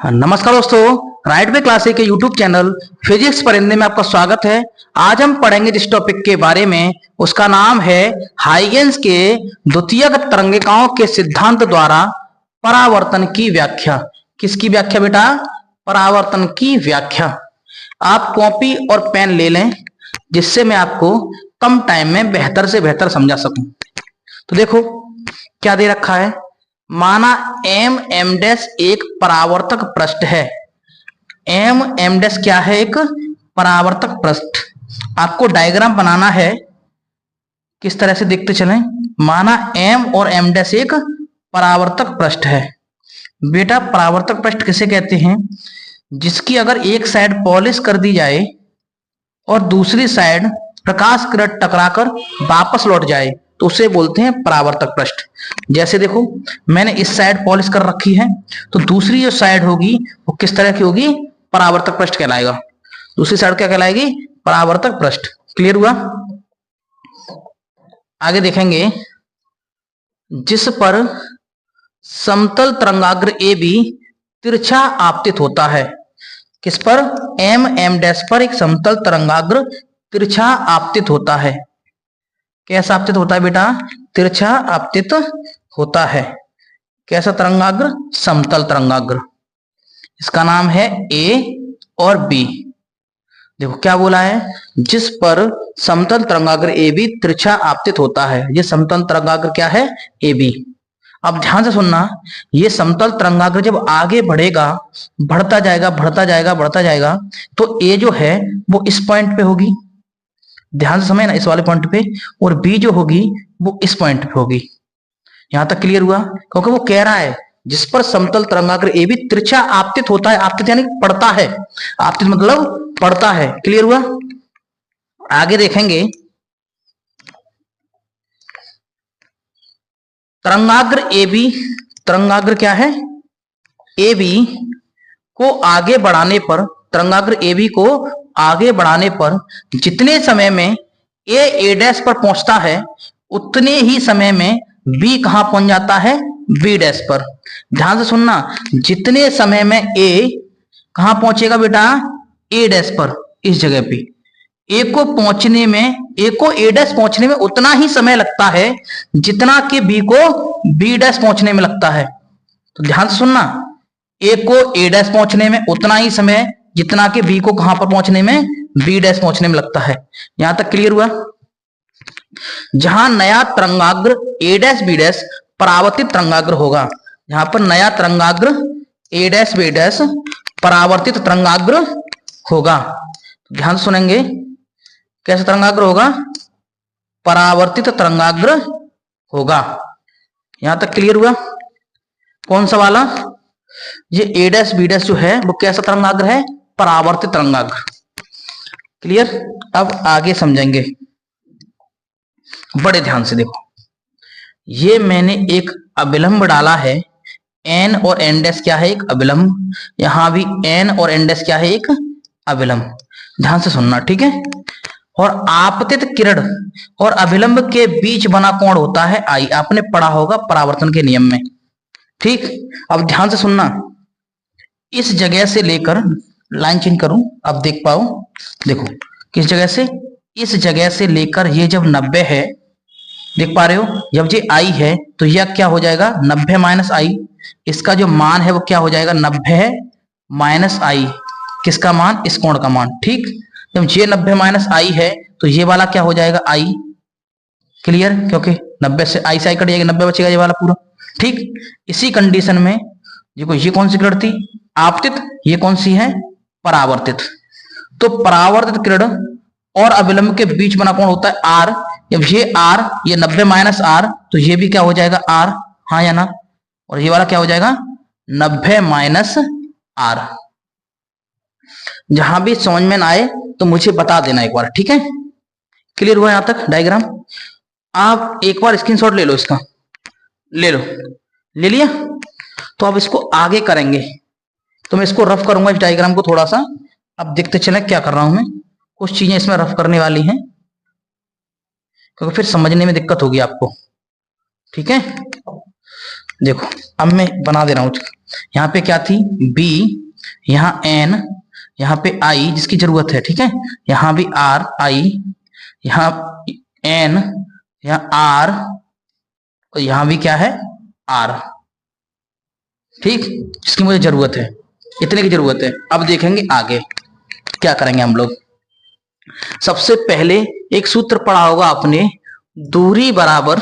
हाँ, नमस्कार दोस्तों। राइट वे क्लासेस के यूट्यूब चैनल फिजिक्स पढ़ने में आपका स्वागत है। आज हम पढ़ेंगे जिस टॉपिक के बारे में, उसका नाम है हाइगेंस के द्वितीयक तरंगिकाओं के सिद्धांत द्वारा परावर्तन की व्याख्या। किसकी व्याख्या बेटा? परावर्तन की व्याख्या। आप कॉपी और पेन ले लें जिससे मैं आपको कम टाइम में बेहतर से बेहतर समझा सकूं। तो देखो क्या दे रखा है। माना एम डैश एक परावर्तक पृष्ठ है। एम डैश क्या है? एक परावर्तक पृष्ठ। आपको डायग्राम बनाना है, किस तरह से देखते चलें। माना एम और एम डैश एक परावर्तक पृष्ठ है। बेटा परावर्तक पृष्ठ किसे कहते हैं? जिसकी अगर एक साइड पॉलिश कर दी जाए और दूसरी साइड प्रकाश किरण टकराकर वापस लौट जाए तो उसे बोलते हैं परावर्तक पृष्ठ। जैसे देखो मैंने इस साइड पॉलिश कर रखी है, तो दूसरी जो साइड होगी वो किस तरह की होगी? परावर्तक पृष्ठ कहलाएगा। दूसरी साइड क्या कहलाएगी? परावर्तक पृष्ठ। क्लियर हुआ? आगे देखेंगे। जिस पर समतल तरंगाग्र ए बी तिरछा आपतित होता है। किस पर? एम डैश पर एक समतल तरंगाग्र तिरछा आपतित होता है। कैसा आपतित होता है बेटा? तिरछा आपतित होता है। कैसा तरंगाग्र? समतल तरंगाग्र। इसका नाम है ए और बी। देखो क्या बोला है, जिस पर समतल तरंगाग्र ए बी तिरछा आपतित होता है। ये समतल तरंगाग्र क्या है? A B. अब ध्यान से सुनना, ये समतल तरंगाग्र जब आगे बढ़ेगा, बढ़ता जाएगा बढ़ता जाएगा बढ़ता जाएगा, तो ए जो है वो इस पॉइंट पे होगी। ध्यान से समझना, इस वाले पॉइंट पे। और बी जो होगी वो इस पॉइंट पे होगी। यहां तक क्लियर हुआ? क्योंकि वो कह रहा है जिस पर समतल तरंगाग्र ए बी तिरछा आपतित होता है। आपतित यानी पड़ता है। आपतित मतलब पड़ता है। क्लियर हुआ? आगे देखेंगे। तरंगाग्र ए बी, तरंगाग्र क्या है? ए बी को आगे बढ़ाने पर, तरंगाग्र ए बी को आगे बढ़ाने पर जितने समय में ए डैश पर पहुंचता है, उतने ही समय में बी कहां पहुंच जाता है? बी डैश पर। ध्यान से सुनना, जितने समय में ए कहां पहुंचेगा बेटा? ए डैश पर, इस जगह पे। ए को पहुंचने में, ए को ए डैश पहुंचने में उतना ही समय लगता है जितना कि बी को बी डैश पहुंचने में लगता है। तो ध्यान से सुनना, ए को ए डैश पहुंचने में उतना ही समय जितना कि बी को कहां पर पहुंचने में? बी डैश पहुंचने में लगता है। यहां तक क्लियर हुआ? जहां नया तरंगाग्र ए डैश बी डैश परावर्तित तरंगाग्र होगा, जहां पर नया तरंगाग्र ए डैश बी डैश परावर्तित तरंगाग्र होगा। ध्यान सुनेंगे, कैसा तरंगाग्र होगा? परावर्तित तरंगाग्र होगा। यहां तक क्लियर हुआ? कौन सा वाला? ये ए डैश बी डैश जो है वो कैसा तरंगाग्र है? परावर्तित तरंगाग्र। क्लियर? अब आगे समझेंगे, बड़े ध्यान से देखो। ये मैंने एक अभिलंब डाला है। एन और एन डैश क्या है? एक अभिलंब। यहां भी एन और एन डैश क्या है? एक अभिलंब। ध्यान से सुनना, ठीक है? और आपतित किरण और अभिलंब के बीच बना कोण होता है आई। आपने पढ़ा होगा परावर्तन के नियम में, ठीक? अब ध्यान से सुनना, इस जगह से लेकर, लाइन चेंज करूं अब देख पाओ। देखो किस जगह से? इस जगह से लेकर ये जब 90 है, देख पा रहे हो? जब ये आई है तो यह क्या हो जाएगा? 90 माइनस आई। इसका जो मान है वो क्या हो जाएगा? 90 माइनस आई। किसका मान? इस कोण का मान, ठीक? जब ये 90 माइनस आई है तो ये वाला क्या हो जाएगा? आई। क्लियर? क्योंकि 90 से आई कट जाएगा, 90 बचेगा ये वाला पूरा, ठीक? इसी कंडीशन में देखो, ये कौन सी किरण थी? आपतित। ये कौन सी है? परावर्तित। तो परावर्तित किरण और अभिलंब के बीच बना कोण होता है आर। जब ये आर, ये 90 माइनस आर, तो ये भी क्या हो जाएगा? आर। हाँ या ना? और ये वाला क्या हो जाएगा? 90 माइनस आर। जहां भी समझ में ना आए तो मुझे बता देना एक बार, ठीक है? क्लियर हुआ यहां तक डायग्राम? आप एक बार स्क्रीनशॉट ले लो, इसका ले लो। ले लिया? तो अब इसको आगे करेंगे। तो मैं इसको रफ करूंगा, इस डायग्राम को थोड़ा सा। अब देखते चले क्या कर रहा हूं मैं। कुछ चीजें इसमें रफ करने वाली हैं क्योंकि फिर समझने में दिक्कत होगी आपको, ठीक है? देखो अब मैं बना दे रहा हूं यहाँ पे क्या थी, बी, यहाँ एन, यहाँ पे आई जिसकी जरूरत है, ठीक है, यहाँ भी आर आई, यहाँ एन, यहाँ आर, और यहाँ भी क्या है, आर, ठीक, जिसकी मुझे जरूरत है, इतने की जरूरत है। अब देखेंगे आगे क्या करेंगे हम लोग। सबसे पहले एक सूत्र पढ़ा होगा आपने, दूरी बराबर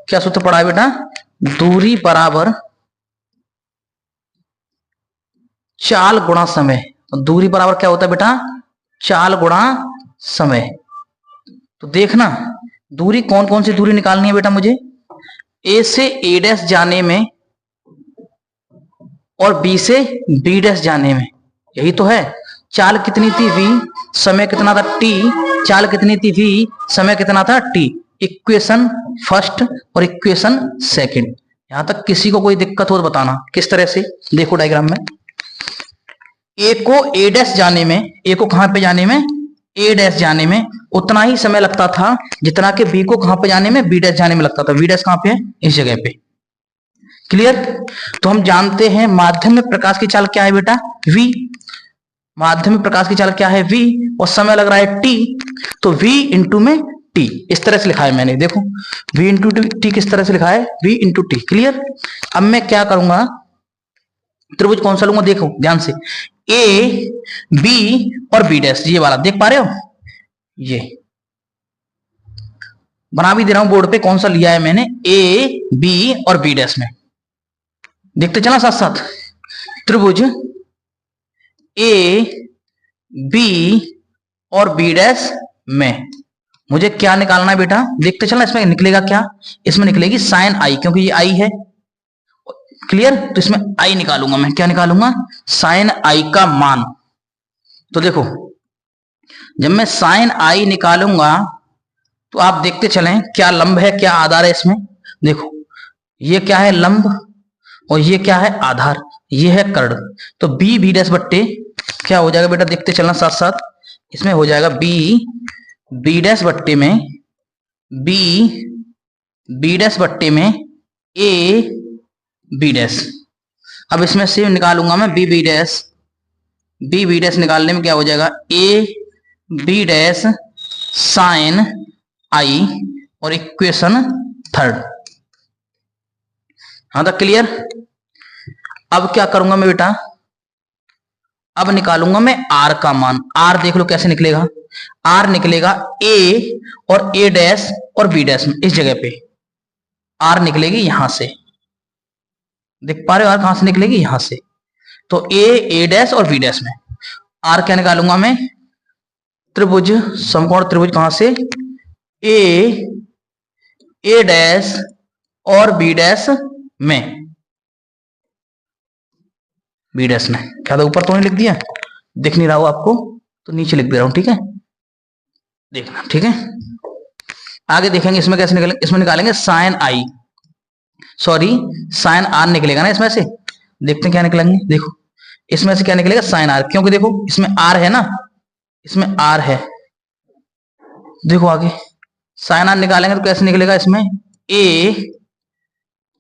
क्या सूत्र पढ़ा है बेटा, दूरी बराबर चाल गुणा समय। दूरी बराबर क्या होता है बेटा, चाल गुणा समय। तो देखना दूरी कौन कौन सी दूरी निकालनी है बेटा मुझे, ए से ए डैश जाने में और बी से बी डैश जाने में, यही तो है। चाल कितनी थी v, समय कितना था t, चाल कितनी थी v, समय कितना था t। इक्वेशन फर्स्ट और इक्वेशन सेकंड। यहां तक किसी को कोई दिक्कत हो तो बताना किस तरह से। देखो डायग्राम में, ए को ए डैश जाने में, ए को कहां पे जाने में, ए डैश जाने में उतना ही समय लगता था जितना कि बी को कहां पे जाने में, बी डैश जाने में लगता था। बी डैश कहां पे है, इस जगह पे। क्लियर। तो हम जानते हैं माध्यम में प्रकाश की चाल क्या है बेटा, v। माध्यम में प्रकाश की चाल क्या है, v, और समय लग रहा है t, तो v इंटू में t, इस तरह से लिखा है मैंने। देखो v इंटू टी किस तरह से लिखा है, v इंटू टी। क्लियर। अब मैं क्या करूंगा, त्रिभुज कौन सा लूंगा, देखो ध्यान से, a b और b डैश, ये वाला देख पा रहे हो, ये बना भी दे रहा हूं बोर्ड पे, कौन सा लिया है मैंने, a b और b डैश में। देखते चला साथ साथ, त्रिभुज ए बी और बी डैश में मुझे क्या निकालना है बेटा, देखते चलना। इसमें निकलेगा क्या, इसमें निकलेगी साइन आई, क्योंकि ये आई है। क्लियर। तो इसमें आई निकालूंगा मैं, क्या निकालूंगा, साइन आई का मान। तो देखो जब मैं साइन आई निकालूंगा तो आप देखते चलें क्या लंब है क्या आधार है इसमें। देखो ये क्या है, लंब, और ये क्या है, आधार, ये है कर्ण। तो बी बी डैश बट्टे क्या हो जाएगा बेटा, देखते चलना साथ साथ, इसमें हो जाएगा बी बी डैश बट्टे में, बी बी डैश बट्टे में ए बी डैश। अब इसमें से निकालूंगा मैं B B dash, B B dash निकालने में क्या हो जाएगा, A B dash sine i, और इक्वेशन थर्ड। हाँ तक क्लियर। अब क्या करूंगा मैं बेटा, अब निकालूंगा मैं आर का मान। आर देख लो कैसे निकलेगा, आर निकलेगा ए और ए डैश और बी डैश में, इस जगह पे आर निकलेगी यहां से, देख पा रहे हो आर कहां से निकलेगी, यहां से। तो ए डैश और बी डैश में आर क्या निकालूंगा मैं, त्रिभुज, समकोण त्रिभुज कहां से, ए डैश और बी डैश में, बी डैश में। क्या था, ऊपर तो नहीं लिख दिया, दिख नहीं रहा हो आपको तो नीचे लिख दे रहा हूं, ठीक है, देखना, ठीक है। आगे देखेंगे इसमें कैसे निकलेंगे, इसमें निकालेंगे sine i, sorry sine r निकलेगा ना इसमें से। देखते हैं क्या निकलेंगे, देखो इसमें से क्या निकलेगा, साइन आर, क्योंकि देखो इसमें आर है ना, इसमें आर है। देखो आगे साइन आर निकालेंगे तो कैसे निकलेगा, इसमें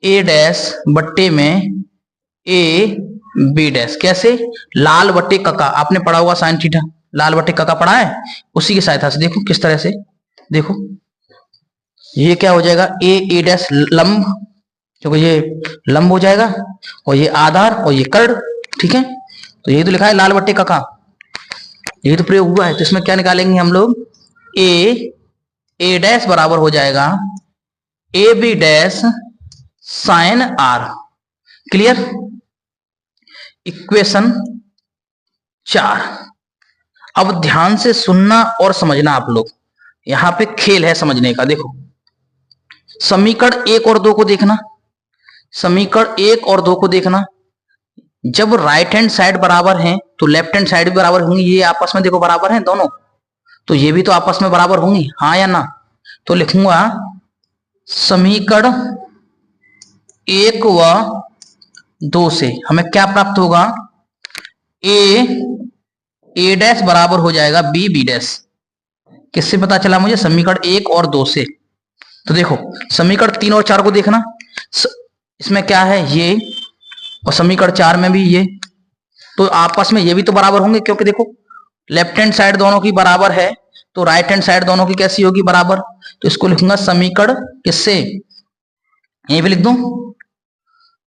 ए डैश बट्टे में ए बी डैश। कैसे, लाल बट्टे कका, आपने पढ़ा होगा साइन थीटा, लाल बट्टे कका पढ़ा है, उसी की सहायता से देखो किस तरह से। देखो ये क्या हो जाएगा, ए डैश लंब, क्योंकि ये लंब हो जाएगा, और ये आधार और ये कर्ण, ठीक है। तो यही तो लिखा है लाल बट्टे कका, यही तो प्रयोग हुआ है। तो इसमें क्या निकालेंगे हम लोग, ए डैश बराबर हो जाएगा A B dash sine r. Clear. Equation 4। अब ध्यान से सुनना और समझना आप लोग, यहां पे खेल है समझने का। देखो समीकरण 1 और 2 को देखना, समीकरण 1 और 2 को देखना। जब राइट हैंड साइड बराबर है तो लेफ्ट हैंड साइड भी बराबर होंगी, ये आपस में देखो बराबर हैं दोनों, तो ये भी तो आपस में बराबर होंगी, हाँ या ना। तो लिखूंगा समीकरण 1 व 2 से हमें क्या प्राप्त होगा, ए डैश बराबर हो जाएगा बी बी डैश। किससे पता चला मुझे, समीकरण 1 और 2 से। तो देखो समीकरण 3 और 4 को देखना, इसमें क्या है ये, और समीकरण 4 में भी ये, तो आपस में ये भी तो बराबर होंगे, क्योंकि देखो लेफ्ट हैंड साइड दोनों की बराबर है, तो राइट हैंड साइड दोनों की कैसी होगी, बराबर। तो इसको लिखूंगा समीकरण किससे, यहीं पे लिख दूं,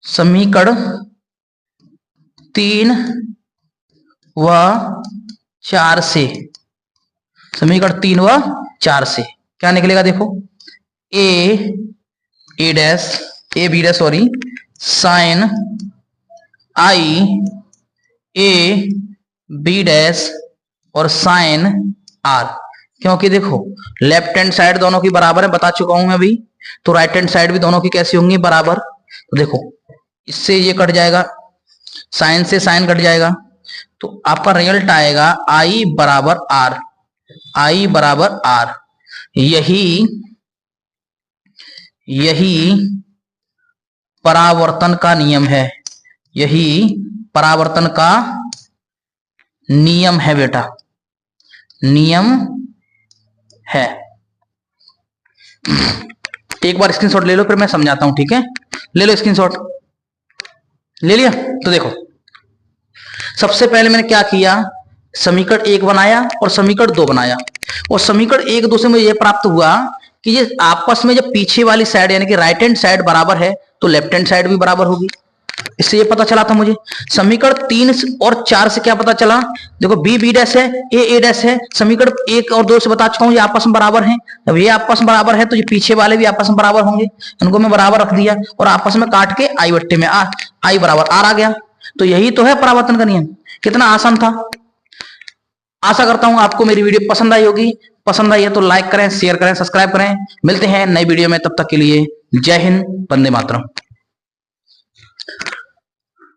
समीकरण 3 व 4 से, समीकरण 3 व 4 से क्या निकलेगा, देखो a dash a B dash sorry sine i a B dash और साइन आर, क्योंकि देखो लेफ्ट हैंड साइड दोनों की बराबर है, बता चुका हूं मैं अभी, तो राइट हैंड साइड भी दोनों की कैसी होंगी, बराबर। तो देखो इससे ये कट जाएगा, साइन से साइन कट जाएगा, तो आपका रिजल्ट आएगा आई बराबर आर, आई बराबर आर। यही परावर्तन का नियम है, यही परावर्तन का नियम है बेटा, नियम है। एक बार स्क्रीनशॉट ले लो, फिर मैं समझाता हूं, ठीक है। ले लो स्क्रीनशॉट, ले लिया। तो देखो सबसे पहले मैंने क्या किया, समीकरण 1 बनाया और समीकरण 2 बनाया, और समीकरण 1 2 से मुझे यह प्राप्त हुआ कि ये आपस में जब पीछे वाली साइड यानी कि राइट हैंड साइड बराबर है तो लेफ्ट हैंड साइड भी बराबर होगी, इससे ये पता चला था मुझे। समीकरण 3 और 4 से क्या पता चला, देखो बी डैश है, ए डैश है, समीकरण 1 और 2 से बता चुका हूं ये आपस में बराबर हैं। अब ये आपस में बराबर है तो ये पीछे वाले भी आपस में बराबर होंगे, उनको मैं बराबर रख दिया और आपस में काट के आई बट्टे में आई बराबर आर आ गया। तो यही तो है परावर्तन का नियम, कितना आसान था। आशा करता हूं आपको मेरी वीडियो पसंद आई होगी, पसंद आई है तो लाइक करें, शेयर करें, सब्सक्राइब करें। मिलते हैं नई वीडियो में, तब तक के लिए जय हिंद, वंदे मातरम।